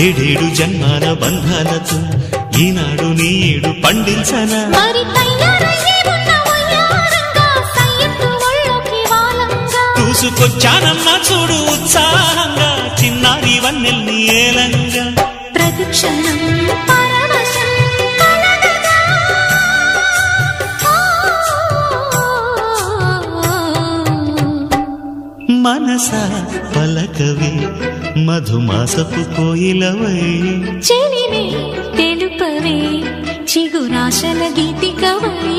ఏడేడు జన్మాల బంధాలతో ఈనాడు నీడు పండించనా చూసుకొచ్చానమ్మా చూడు ఉత్సాహంగా చిన్నారి వన్నెల్ని ఏలంగా ప్రతిక్షణం మనసా పలకవే మధుమాసపు కోయిలవై చెలిమే తెలుపవే చిగురాశల గీతికవై